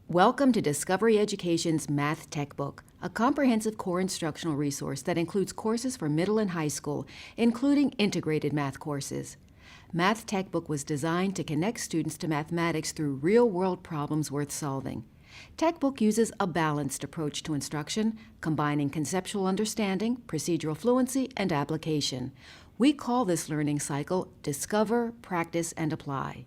Welcome to Discovery Education's Math Techbook, a comprehensive core instructional resource that includes courses for middle and high school, including integrated math courses. Math Techbook was designed to connect students to mathematics through real-world problems worth solving. Techbook uses a balanced approach to instruction, combining conceptual understanding, procedural fluency, and application. We call this learning cycle Discover, Practice, and Apply.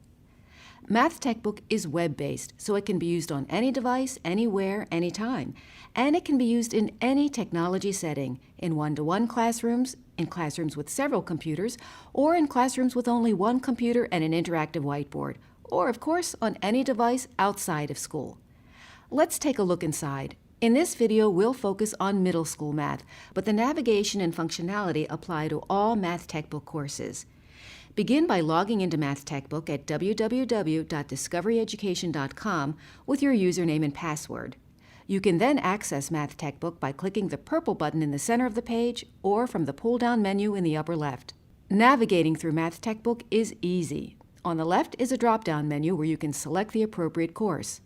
Math Techbook is web-based, so it can be used on any device, anywhere, anytime. And it can be used in any technology setting, in one-to-one classrooms, in classrooms with several computers, or in classrooms with only one computer and an interactive whiteboard, or, of course, on any device outside of school. Let's take a look inside. In this video, we'll focus on middle school math, but the navigation and functionality apply to all Math Techbook courses. Begin by logging into Math Techbook at www.discoveryeducation.com with your username and password. You can then access Math Techbook by clicking the purple button in the center of the page or from the pull-down menu in the upper left. Navigating through Math Techbook is easy. On the left is a drop-down menu where you can select the appropriate course.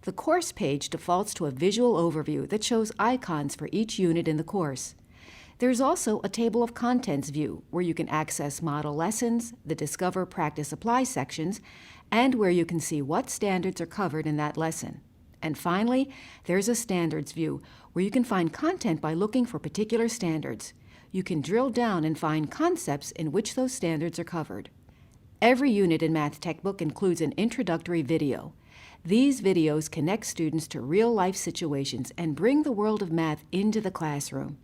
The course page defaults to a visual overview that shows icons for each unit in the course. There's also a table of contents view where you can access model lessons, the Discover, Practice, Apply sections, and where you can see what standards are covered in that lesson. And finally, there's a standards view where you can find content by looking for particular standards. You can drill down and find concepts in which those standards are covered. Every unit in Math Techbook includes an introductory video. These videos connect students to real-life situations and bring the world of math into the classroom.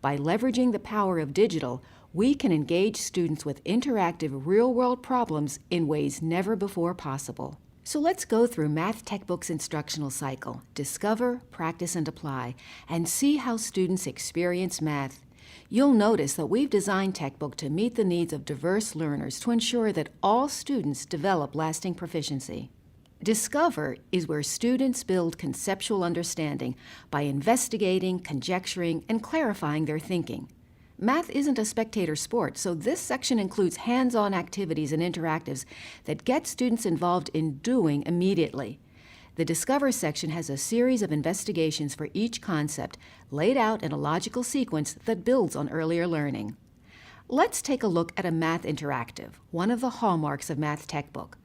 By leveraging the power of digital, we can engage students with interactive real-world problems in ways never before possible. So let's go through Math Techbook's instructional cycle, Discover, Practice, and Apply, and see how students experience math. You'll notice that we've designed Techbook to meet the needs of diverse learners to ensure that all students develop lasting proficiency. Discover is where students build conceptual understanding by investigating, conjecturing, and clarifying their thinking. Math isn't a spectator sport, so this section includes hands-on activities and interactives that get students involved in doing immediately. The Discover section has a series of investigations for each concept laid out in a logical sequence that builds on earlier learning. Let's take a look at a math interactive, one of the hallmarks of Math Techbook.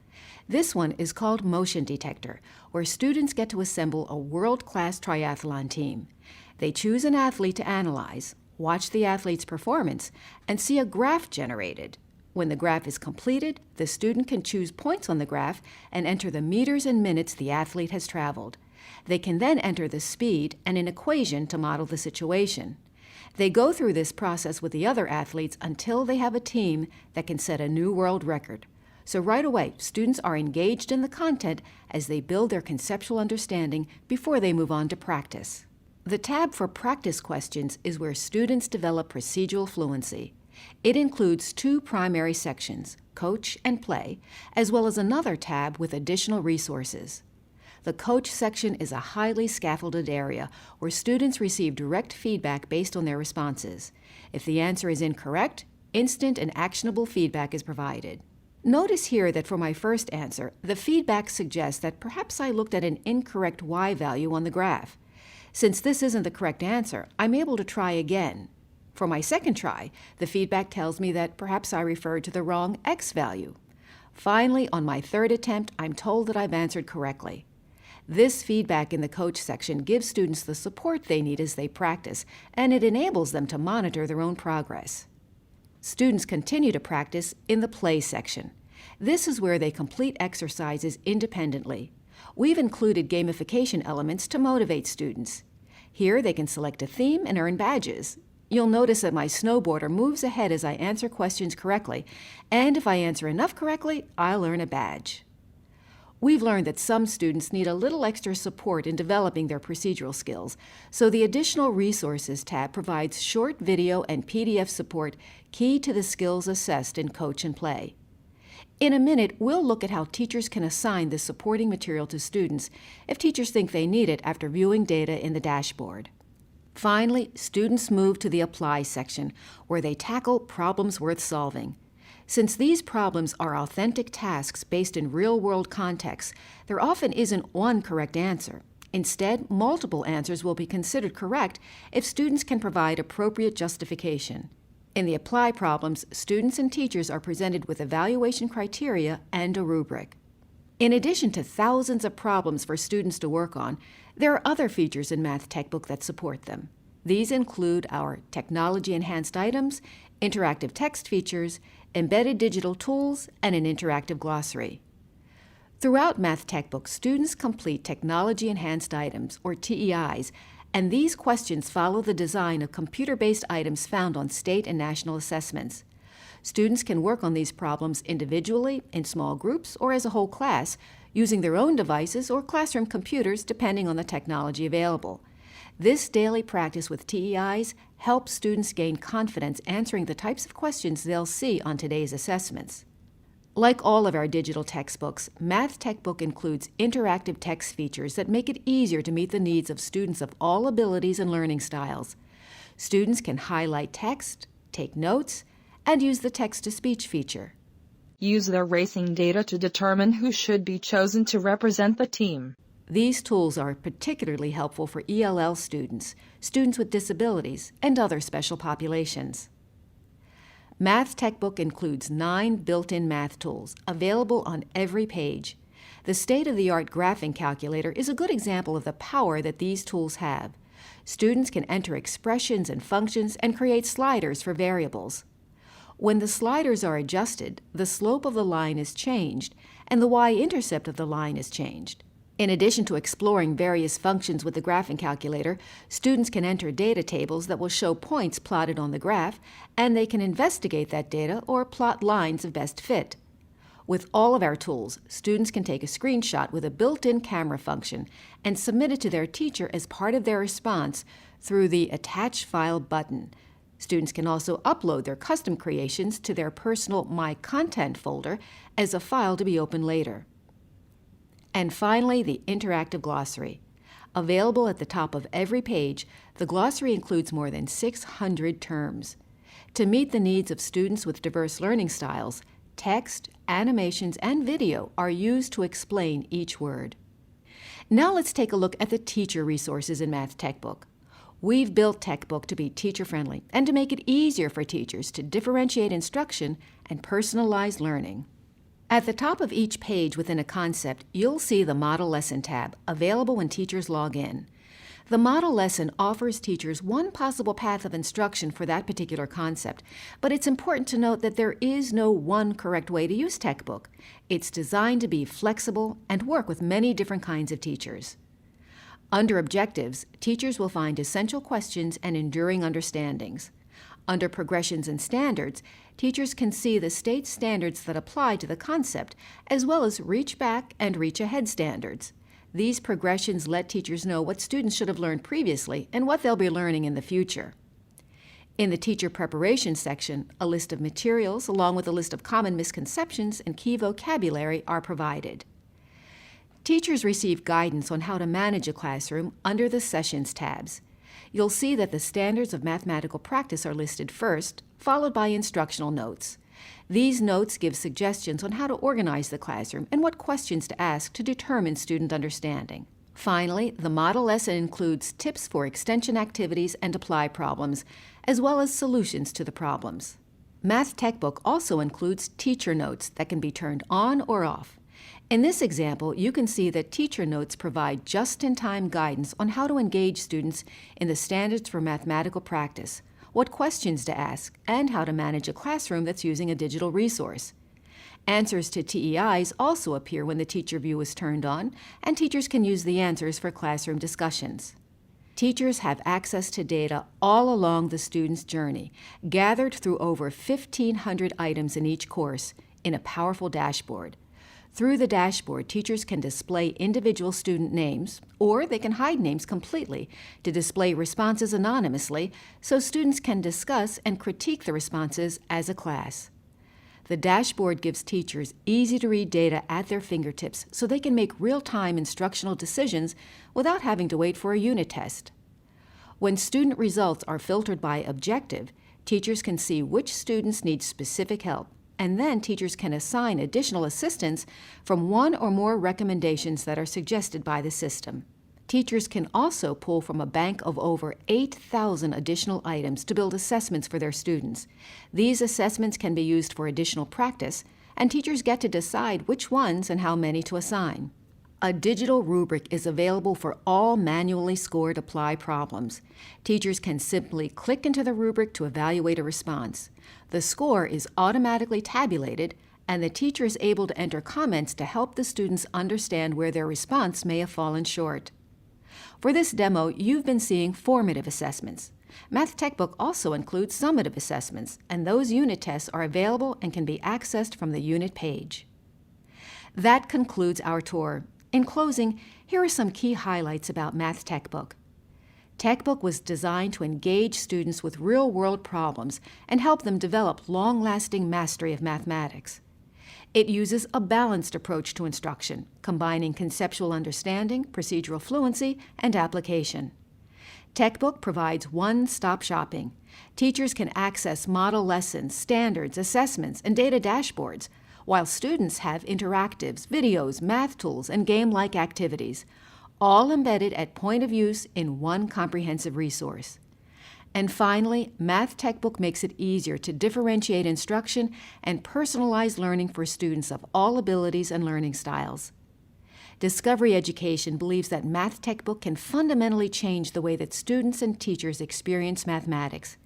This one is called Motion Detector, where students get to assemble a world-class triathlon team. They choose an athlete to analyze, watch the athlete's performance, and see a graph generated. When the graph is completed, the student can choose points on the graph and enter the meters and minutes the athlete has traveled. They can then enter the speed and an equation to model the situation. They go through this process with the other athletes until they have a team that can set a new world record. So right away, students are engaged in the content as they build their conceptual understanding before they move on to practice. The tab for practice questions is where students develop procedural fluency. It includes two primary sections, Coach and Play, as well as another tab with additional resources. The Coach section is a highly scaffolded area where students receive direct feedback based on their responses. If the answer is incorrect, instant and actionable feedback is provided. Notice here that for my first answer, the feedback suggests that perhaps I looked at an incorrect y value on the graph. Since this isn't the correct answer, I'm able to try again. For my second try, the feedback tells me that perhaps I referred to the wrong x value. Finally, on my third attempt, I'm told that I've answered correctly. This feedback in the Coach section gives students the support they need as they practice, and it enables them to monitor their own progress. Students continue to practice in the Play section. This is where they complete exercises independently. We've included gamification elements to motivate students. Here they can select a theme and earn badges. You'll notice that my snowboarder moves ahead as I answer questions correctly, and if I answer enough correctly, I'll earn a badge. We've learned that some students need a little extra support in developing their procedural skills, so the Additional Resources tab provides short video and PDF support key to the skills assessed in Coach and Play. In a minute, we'll look at how teachers can assign this supporting material to students if teachers think they need it after viewing data in the dashboard. Finally, students move to the Apply section, where they tackle problems worth solving. Since these problems are authentic tasks based in real-world contexts, there often isn't one correct answer. Instead, multiple answers will be considered correct if students can provide appropriate justification. In the apply problems, students and teachers are presented with evaluation criteria and a rubric. In addition to thousands of problems for students to work on, there are other features in Math Techbook that support them. These include our technology-enhanced items, interactive text features, embedded digital tools, and an interactive glossary. Throughout Math Techbook, students complete technology-enhanced items, or TEIs, and these questions follow the design of computer-based items found on state and national assessments. Students can work on these problems individually, in small groups, or as a whole class, using their own devices or classroom computers depending on the technology available. This daily practice with TEIs helps students gain confidence answering the types of questions they'll see on today's assessments. Like all of our digital textbooks, Math Techbook includes interactive text features that make it easier to meet the needs of students of all abilities and learning styles. Students can highlight text, take notes, and use the text-to-speech feature. Use the racing data to determine who should be chosen to represent the team. These tools are particularly helpful for ELL students, students with disabilities, and other special populations. Math Techbook includes 9 built-in math tools available on every page. The state-of-the-art graphing calculator is a good example of the power that these tools have. Students can enter expressions and functions and create sliders for variables. When the sliders are adjusted, the slope of the line is changed and the y-intercept of the line is changed. In addition to exploring various functions with the graphing calculator, students can enter data tables that will show points plotted on the graph, and they can investigate that data or plot lines of best fit. With all of our tools, students can take a screenshot with a built-in camera function and submit it to their teacher as part of their response through the Attach File button. Students can also upload their custom creations to their personal My Content folder as a file to be opened later. And finally, the interactive glossary. Available at the top of every page, the glossary includes more than 600 terms. To meet the needs of students with diverse learning styles, text, animations, and video are used to explain each word. Now let's take a look at the teacher resources in Math Techbook. We've built Techbook to be teacher-friendly and to make it easier for teachers to differentiate instruction and personalize learning. At the top of each page within a concept, you'll see the Model Lesson tab, available when teachers log in. The Model Lesson offers teachers one possible path of instruction for that particular concept, but it's important to note that there is no one correct way to use Techbook. It's designed to be flexible and work with many different kinds of teachers. Under Objectives, teachers will find essential questions and enduring understandings. Under Progressions and Standards, teachers can see the state standards that apply to the concept, as well as Reach Back and Reach Ahead standards. These progressions let teachers know what students should have learned previously and what they'll be learning in the future. In the Teacher Preparation section, a list of materials along with a list of common misconceptions and key vocabulary are provided. Teachers receive guidance on how to manage a classroom under the Sessions tabs. You'll see that the standards of mathematical practice are listed first, followed by instructional notes. These notes give suggestions on how to organize the classroom and what questions to ask to determine student understanding. Finally, the Model Lesson includes tips for extension activities and apply problems, as well as solutions to the problems. Math Techbook also includes teacher notes that can be turned on or off. In this example, you can see that teacher notes provide just-in-time guidance on how to engage students in the standards for mathematical practice, what questions to ask, and how to manage a classroom that's using a digital resource. Answers to TEIs also appear when the teacher view is turned on, and teachers can use the answers for classroom discussions. Teachers have access to data all along the student's journey, gathered through over 1,500 items in each course in a powerful dashboard. Through the dashboard, teachers can display individual student names, or they can hide names completely to display responses anonymously so students can discuss and critique the responses as a class. The dashboard gives teachers easy-to-read data at their fingertips so they can make real-time instructional decisions without having to wait for a unit test. When student results are filtered by objective, teachers can see which students need specific help, and then teachers can assign additional assistance from one or more recommendations that are suggested by the system. Teachers can also pull from a bank of over 8,000 additional items to build assessments for their students. These assessments can be used for additional practice, and teachers get to decide which ones and how many to assign. A digital rubric is available for all manually scored apply problems. Teachers can simply click into the rubric to evaluate a response. The score is automatically tabulated, and the teacher is able to enter comments to help the students understand where their response may have fallen short. For this demo, you've been seeing formative assessments. Math Techbook also includes summative assessments, and those unit tests are available and can be accessed from the unit page. That concludes our tour. In closing, here are some key highlights about Math Techbook. Techbook was designed to engage students with real-world problems and help them develop long-lasting mastery of mathematics. It uses a balanced approach to instruction, combining conceptual understanding, procedural fluency, and application. Techbook provides one-stop shopping. Teachers can access model lessons, standards, assessments, and data dashboards, while students have interactives, videos, math tools, and game-like activities, all embedded at point of use in one comprehensive resource. And finally, Math Techbook makes it easier to differentiate instruction and personalize learning for students of all abilities and learning styles. Discovery Education believes that Math Techbook can fundamentally change the way that students and teachers experience mathematics.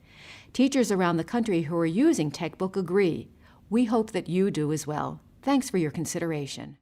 Teachers around the country who are using Techbook agree. We hope that you do as well. Thanks for your consideration.